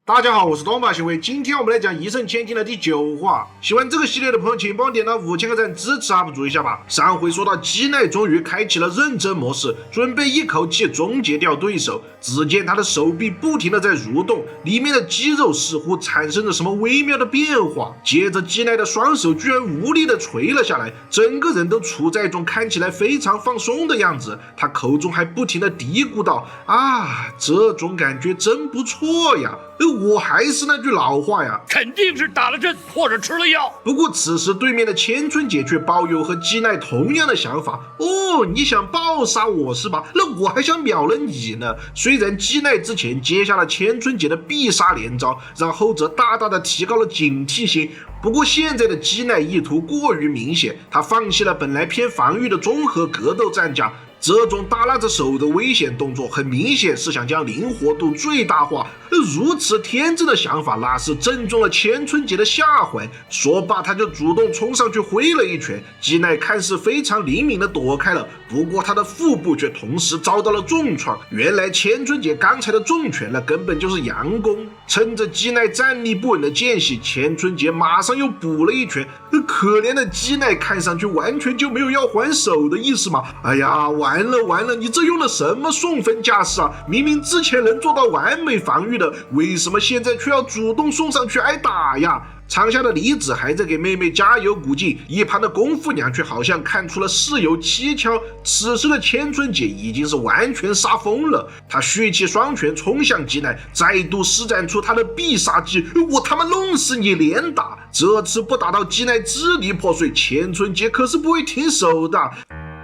大家好，我是东马行为，今天我们来讲《一圣千金》的第9话。喜欢这个系列的朋友，请帮我点到5000个赞支持 UP 主一下吧。上回说到，基奈终于开启了认真模式，准备一口气终结掉对手。只见他的手臂不停的在蠕动，里面的肌肉似乎产生着什么微妙的变化。接着，基奈的双手居然无力的垂了下来，整个人都处在一种看起来非常放松的样子。他口中还不停的嘀咕道：“啊，这种感觉真不错呀。”我还是那句老话呀，肯定是打了针或者吃了药。不过此时对面的千春姐却抱有和基奈同样的想法。哦，你想暴杀我是吧？那我还想秒了你呢。虽然基奈之前接下了千春姐的必杀连招，让后者大大的提高了警惕性，不过现在的基奈意图过于明显，他放弃了本来偏防御的综合格斗战甲。这种耷拉着手的危险动作，很明显是想将灵活度最大化。如此天真的想法，那是正中了千春姐的下怀。说罢，他就主动冲上去挥了一拳。基奈看似非常灵敏的躲开了，不过他的腹部却同时遭到了重创。原来千春姐刚才的重拳，那根本就是佯攻。趁着基奈站立不稳的间隙，千春姐马上又补了一拳。可怜的基奈看上去完全就没有要还手的意思嘛。哎呀，完了，你这用了什么送分架势啊？明明之前能做到完美防御的，为什么现在却要主动送上去挨打呀？场下的梨子还在给妹妹加油鼓劲，一旁的宫妇娘却好像看出了事有蹊跷。此时的千春姐已经是完全杀疯了，她蓄起双拳冲向基奈，再度施展出她的必杀技，我他妈弄死你连打！这次不打到基奈支离破碎，千春姐可是不会停手的。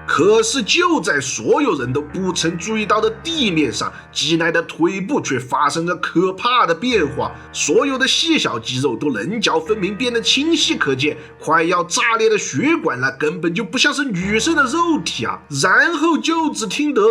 可是就在所有人都不曾注意到的地面上，基奈的腿部却发生着可怕的变化，所有的细小肌肉都棱角分明，变得清晰可见，快要炸裂的血管那根本就不像是女生的肉体啊！然后就只听得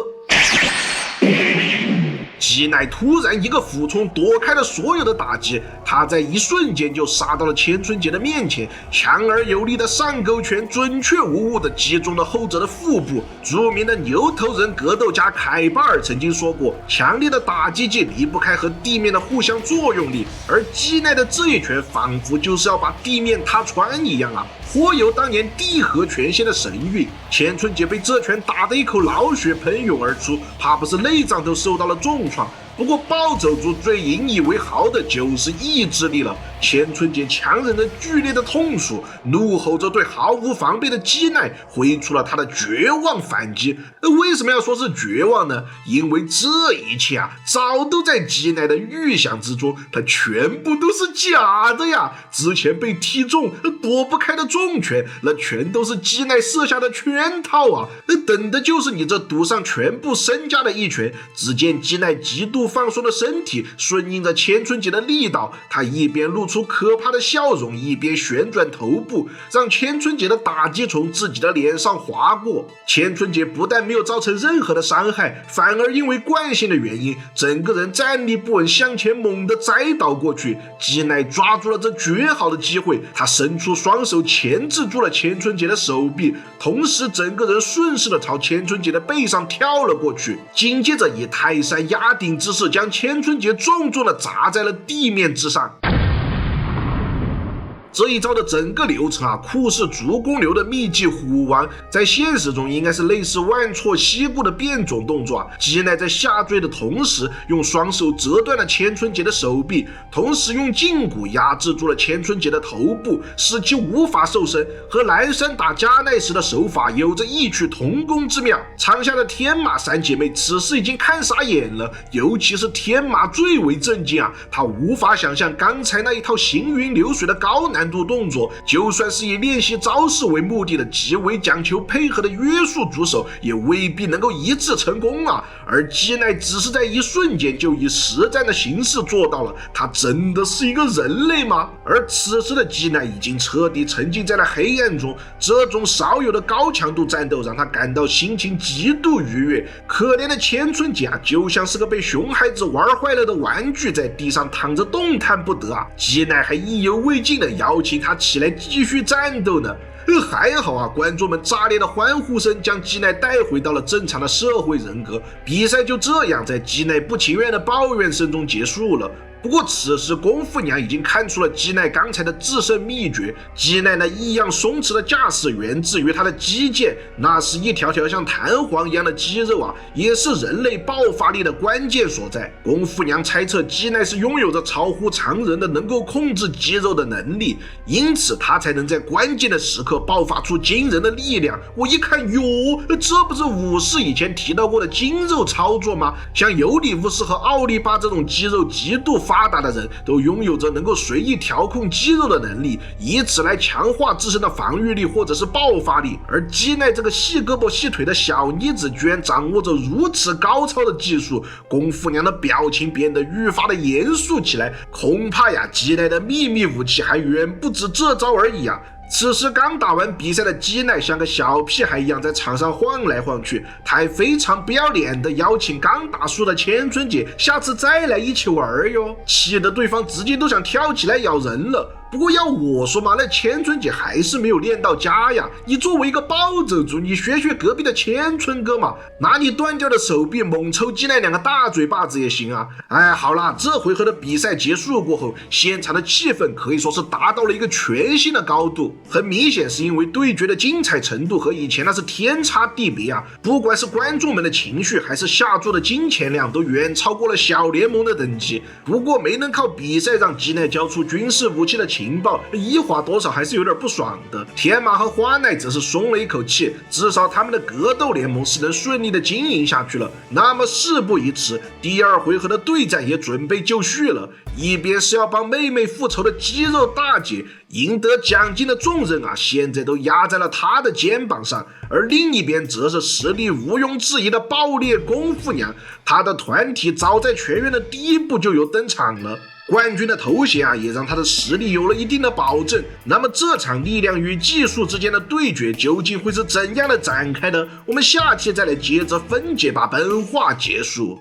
基奈突然一个俯冲，躲开了所有的打击，他在一瞬间就杀到了千春姐的面前，强而有力的上勾拳准确无误地击中了后者的腹部。著名的牛头人格斗家凯巴尔曾经说过，强烈的打击技离不开和地面的互相作用力，而基奈的这一拳仿佛就是要把地面踏穿一样啊！颇有当年地合拳线的神韵。千春姐被这拳打得一口老血喷涌而出，怕不是内脏都受到了重创。不过暴走族最引以为豪的就是意志力了。千春姐强忍着剧烈的痛楚，怒吼着对毫无防备的基奈挥出了她的绝望反击。为什么要说是绝望呢？因为这一切啊，早都在基奈的预想之中，它全部都是假的呀！之前被踢中躲不开的重拳，那全都是基奈设下的圈套啊！等的就是你这赌上全部身家的一拳。只见基奈极度放松的身体顺应着千春姐的力道，他一边露出可怕的笑容，一边旋转头部，让千春姐的打击从自己的脸上划过。千春姐不但没有造成任何的伤害，反而因为惯性的原因，整个人站立不稳，向前猛地栽倒过去。基奈抓住了这绝好的机会，他伸出双手钳制住了千春姐的手臂，同时整个人顺势的朝千春姐的背上跳了过去，紧接着以泰山压顶之势将千春姐重重的砸在了地面之上。这一招的整个流程啊，酷似逐公流的秘技虎王，在现实中应该是类似万错西顾的变种动作啊。基奈在下坠的同时，用双手折断了千春姐的手臂，同时用胫骨压制住了千春姐的头部，使其无法受身，和蓝山打加奈时的手法有着异曲同工之妙。场下的天马三姐妹此时已经看傻眼了，尤其是天马最为震惊啊，她无法想象刚才那一套行云流水的高难度动作，就算是以练习招式为目的的极为讲求配合的约束主手，也未必能够一致成功啊。而基奈只是在一瞬间就以实战的形式做到了，他真的是一个人类吗？而此时的基奈已经彻底沉浸在了黑暗中，这种少有的高强度战斗让他感到心情极度愉悦。可怜的千春姐啊，就像是个被熊孩子玩坏了的玩具，在地上躺着动弹不得啊。基奈还意犹未尽的邀请他起来继续战斗呢。还好啊，观众们炸裂的欢呼声将基奈带回到了正常的社会人格。比赛就这样在基奈不情愿的抱怨声中结束了。不过此时功夫娘已经看出了基奈刚才的制胜秘诀，基奈那异样松弛的架势源自于他的肌腱，那是一条条像弹簧一样的肌肉啊，也是人类爆发力的关键所在。功夫娘猜测基奈是拥有着超乎常人的能够控制肌肉的能力，因此他才能在关键的时刻爆发出惊人的力量。我一看，哟，这不是武士以前提到过的筋肉操作吗？像尤里乌斯和奥利巴这种肌肉极度发达的人都拥有着能够随意调控肌肉的能力，以此来强化自身的防御力或者是爆发力。而基奈这个细胳膊细腿的小妮子居然掌握着如此高超的技术，功夫娘的表情变得愈发的严肃起来。恐怕呀，基奈的秘密武器还远不止这招而已啊！此时刚打完比赛的基奈像个小屁孩一样在场上晃来晃去，他还非常不要脸的邀请刚打输的千春姐下次再来一起玩哟，气得对方直接都想跳起来咬人了。不过要我说嘛，那千春姐还是没有练到家呀。你作为一个暴走族，你学学隔壁的千春哥嘛，拿你断掉的手臂猛抽基奈2个大嘴巴子也行啊。哎，好啦，这回合的比赛结束过后，现场的气氛可以说是达到了一个全新的高度。很明显是因为对决的精彩程度和以前那是天差地别啊，不管是观众们的情绪还是下注的金钱量都远超过了小联盟的等级。不过没能靠比赛让基奈交出军事武器的情报，一华多少还是有点不爽的。天马和花奈则是松了一口气，至少他们的格斗联盟是能顺利的经营下去了。那么事不宜迟，第2回合的对战也准备就绪了。一边是要帮妹妹复仇的肌肉大姐，赢得奖金的重任啊，现在都压在了她的肩膀上，而另一边则是实力毋庸置疑的爆裂功夫娘，她的团体早在全员的第1部就有登场了。冠军的头衔啊，也让他的实力有了一定的保证。那么这场力量与技术之间的对决究竟会是怎样的展开呢？我们下期再来接着分解吧。本话结束。